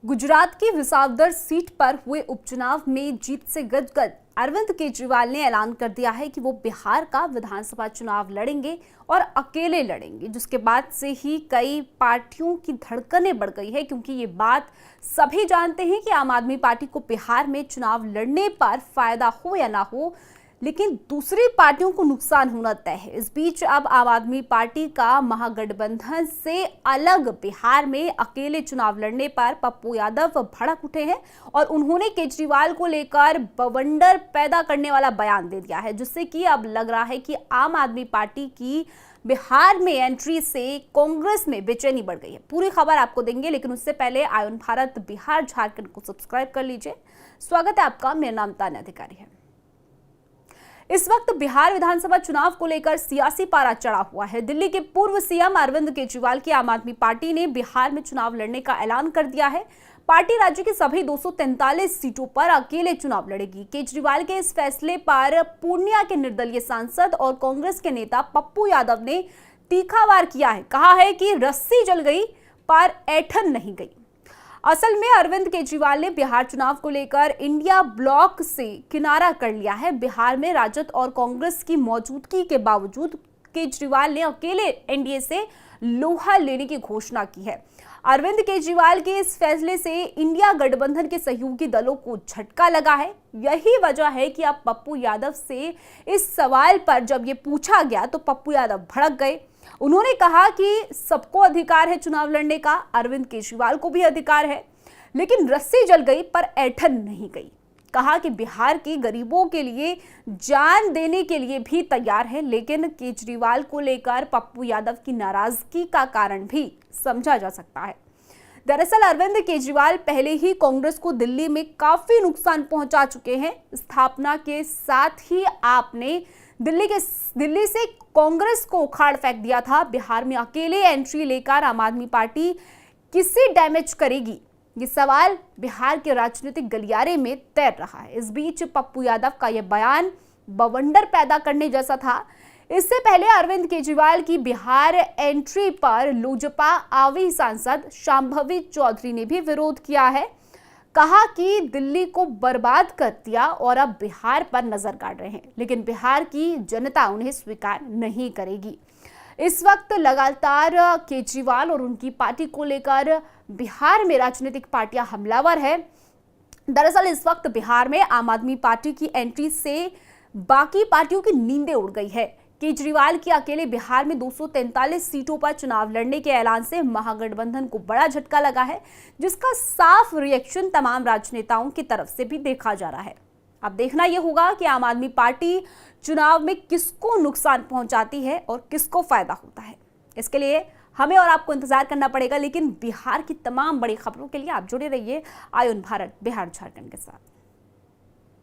गुजरात की विसावदर सीट पर हुए उपचुनाव में जीत से गदगद अरविंद केजरीवाल ने ऐलान कर दिया है कि वो बिहार का विधानसभा चुनाव लड़ेंगे और अकेले लड़ेंगे, जिसके बाद से ही कई पार्टियों की धड़कनें बढ़ गई है, क्योंकि ये बात सभी जानते हैं कि आम आदमी पार्टी को बिहार में चुनाव लड़ने पर फायदा हो या ना हो, लेकिन दूसरी पार्टियों को नुकसान होना तय है। इस बीच अब आम आदमी पार्टी का महागठबंधन से अलग बिहार में अकेले चुनाव लड़ने पर पप्पू यादव भड़क उठे हैं और उन्होंने केजरीवाल को लेकर बवंडर पैदा करने वाला बयान दे दिया है, जिससे कि अब लग रहा है कि आम आदमी पार्टी की बिहार में एंट्री से कांग्रेस में बेचैनी बढ़ गई है। पूरी खबर आपको देंगे, लेकिन उससे पहले आयुन भारत बिहार झारखंड को सब्सक्राइब कर लीजिए। स्वागत है आपका, मेरा नाम तान्या अधिकारी है। इस वक्त बिहार विधानसभा चुनाव को लेकर सियासी पारा चढ़ा हुआ है। दिल्ली के पूर्व सीएम अरविंद केजरीवाल की आम आदमी पार्टी ने बिहार में चुनाव लड़ने का ऐलान कर दिया है। पार्टी राज्य की सभी 243 सीटों पर अकेले चुनाव लड़ेगी। केजरीवाल के इस फैसले पर पूर्णिया के निर्दलीय सांसद और कांग्रेस के नेता पप्पू यादव ने तीखा वार किया है। कहा है कि रस्सी जल गई पर ऐंठन नहीं गई। असल में अरविंद केजरीवाल ने बिहार चुनाव को लेकर इंडिया ब्लॉक से किनारा कर लिया है। बिहार में राजद और कांग्रेस की मौजूदगी के बावजूद केजरीवाल ने अकेले एनडीए से लोहा लेने की घोषणा की है। अरविंद केजरीवाल के इस फैसले से इंडिया गठबंधन के सहयोगी दलों को झटका लगा है। यही वजह है कि अब पप्पू यादव से इस सवाल पर जब ये पूछा गया तो पप्पू यादव भड़क गए। उन्होंने कहा कि सबको अधिकार है चुनाव लड़ने का, अरविंद केजरीवाल को भी अधिकार है, लेकिन रस्सी जल गई पर ऐंठन नहीं गई। कहा कि बिहार के गरीबों के लिए जान देने के लिए भी तैयार है, लेकिन केजरीवाल को लेकर पप्पू यादव की नाराजगी का कारण भी समझा जा सकता है। दरअसल अरविंद केजरीवाल पहले ही कांग्रेस को दिल्ली में काफी नुकसान पहुंचा चुके हैं। स्थापना के साथ ही आपने दिल्ली से कांग्रेस को उखाड़ फेंक दिया था। बिहार में अकेले एंट्री लेकर आम आदमी पार्टी किसे डैमेज करेगी, ये सवाल बिहार के राजनीतिक गलियारे में तैर रहा है। इस बीच पप्पू यादव का यह बयान बवंडर पैदा करने जैसा था। इससे पहले अरविंद केजरीवाल की बिहार एंट्री पर लोजपा आवी सांसद शांभवी चौधरी ने भी विरोध किया है। कहा कि दिल्ली को बर्बाद कर दिया और अब बिहार पर नजर गाड़ रहे हैं, लेकिन बिहार की जनता उन्हें स्वीकार नहीं करेगी। इस वक्त लगातार केजरीवाल और उनकी पार्टी को लेकर बिहार में राजनीतिक पार्टियां हमलावर है। दरअसल इस वक्त बिहार में आम आदमी पार्टी की एंट्री से बाकी पार्टियों की नींदें उड़ गई है। केजरीवाल की अकेले बिहार में 243 सीटों पर चुनाव लड़ने के ऐलान से महागठबंधन को बड़ा झटका लगा है, जिसका साफ रिएक्शन तमाम राजनेताओं की तरफ से भी देखा जा रहा है। अब देखना यह होगा कि आम आदमी पार्टी चुनाव में किसको नुकसान पहुंचाती है और किसको फायदा होता है। इसके लिए हमें और आपको इंतजार करना पड़ेगा, लेकिन बिहार की तमाम बड़ी खबरों के लिए आप जुड़े रहिए आयुन भारत बिहार झारखंड के साथ।